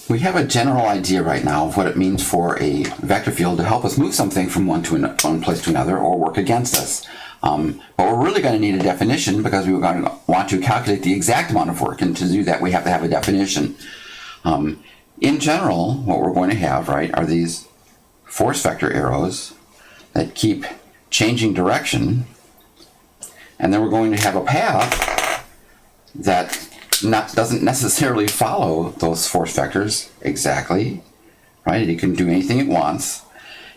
We have a general idea right now of what it means for a vector field to help us move something from one place to another or work against us. But we're really going to need a definition because we're going to want to calculate the exact amount of work, and to do that we have to have a definition. In general, what we're going to have, right, are these force vector arrows that keep changing direction, and then we're going to have a path that doesn't necessarily follow those force vectors exactly, right? It can do anything it wants.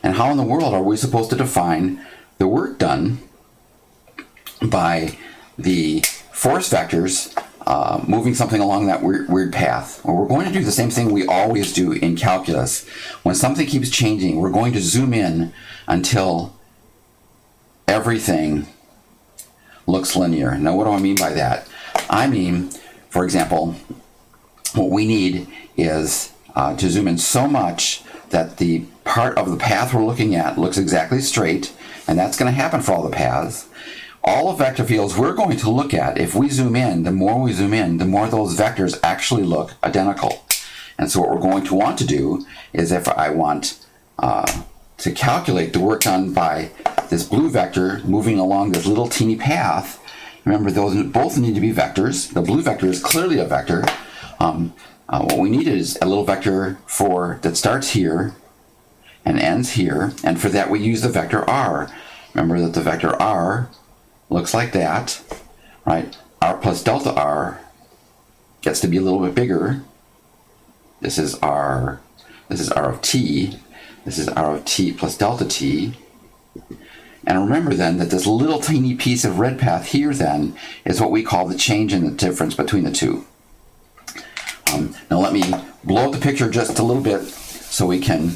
And how in the world are we supposed to define the work done by the force vectors moving something along that weird path? Well, we're going to do the same thing we always do in calculus. When something keeps changing, we're going to zoom in until everything looks linear. Now, what do I mean by that? I mean, for example, what we need is to zoom in so much that the part of the path we're looking at looks exactly straight, and that's going to happen for all the paths. All the vector fields we're going to look at, if we zoom in, the more we zoom in, the more those vectors actually look identical. And so what we're going to want to do is, if I want to calculate the work done by this blue vector moving along this little teeny path, remember, those both need to be vectors. The blue vector is clearly a vector. What we need is a little vector that starts here and ends here, and for that we use the vector r. Remember that the vector r looks like that, right? R plus delta r gets to be a little bit bigger. This is r of t. This is r of t plus delta t. And remember then that this little tiny piece of red path here then is what we call the change in the difference between the two. Now let me blow up the picture just a little bit so we can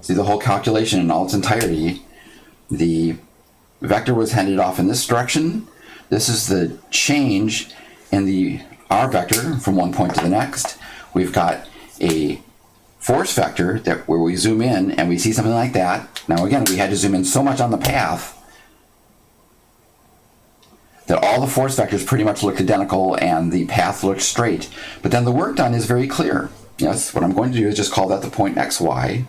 see the whole calculation in all its entirety. The vector was headed off in this direction. This is the change in the r vector from one point to the next. We've got a force vector where we zoom in and we see something like that. Now again, we had to zoom in so much on the path that all the force vectors pretty much looked identical and the path looked straight. But then the work done is very clear. Yes, what I'm going to do is just call that the point xy,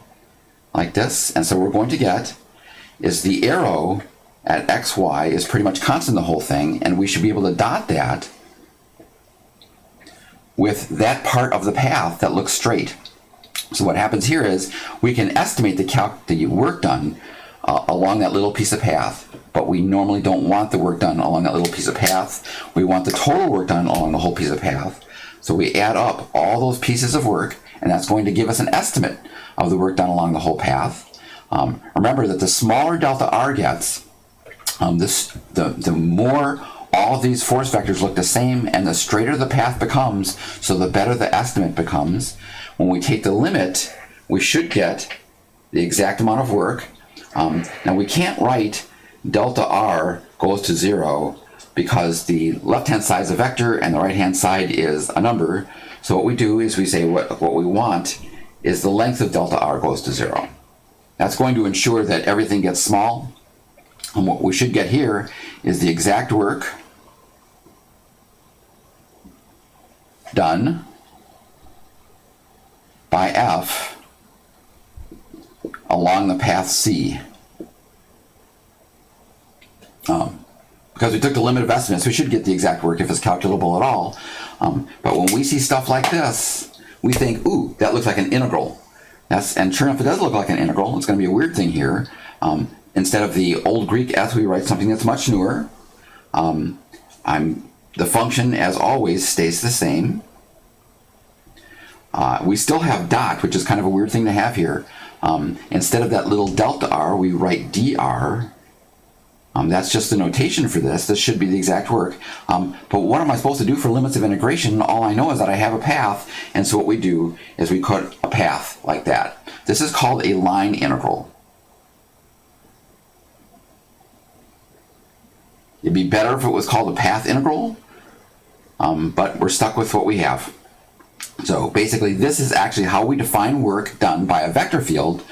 like this. And so what we're going to get is the arrow at xy is pretty much constant the whole thing, and we should be able to dot that with that part of the path that looks straight. So what happens here is we can estimate the work done along that little piece of path, but we normally don't want the work done along that little piece of path. We want the total work done along the whole piece of path. So we add up all those pieces of work, and that's going to give us an estimate of the work done along the whole path. Remember that the smaller delta r gets, the more all of these force vectors look the same, and the straighter the path becomes, so the better the estimate becomes. When we take the limit, we should get the exact amount of work. Now we can't write delta r goes to 0 because the left-hand side is a vector and the right-hand side is a number. So what we do is we say what we want is the length of delta r goes to 0. That's going to ensure that everything gets small. And what we should get here is the exact work done by F along the path C. Because we took the limit of estimates, we should get the exact work if it's calculable at all. But when we see stuff like this, we think, ooh, that looks like an integral. And sure enough, it does look like an integral. It's going to be a weird thing here. Instead of the old Greek s, we write something that's much newer. The function, as always, stays the same. We still have dot, which is kind of a weird thing to have here. Instead of that little delta r, we write dr. That's just the notation for this. This should be the exact work. But what am I supposed to do for limits of integration? All I know is that I have a path, and so what we do is we cut a path like that. This is called a line integral. It'd be better if it was called a path integral, but we're stuck with what we have. So basically, this is actually how we define work done by a vector field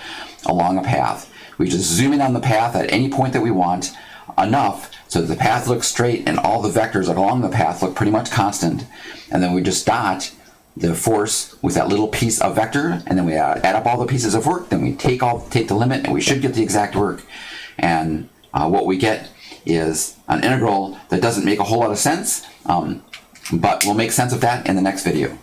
along a path. We just zoom in on the path at any point that we want, enough so that the path looks straight and all the vectors along the path look pretty much constant, and then we just dot the force with that little piece of vector, and then we add up all the pieces of work, then we take the limit, and we should get the exact work. And what we get is an integral that doesn't make a whole lot of sense, but we'll make sense of that in the next video.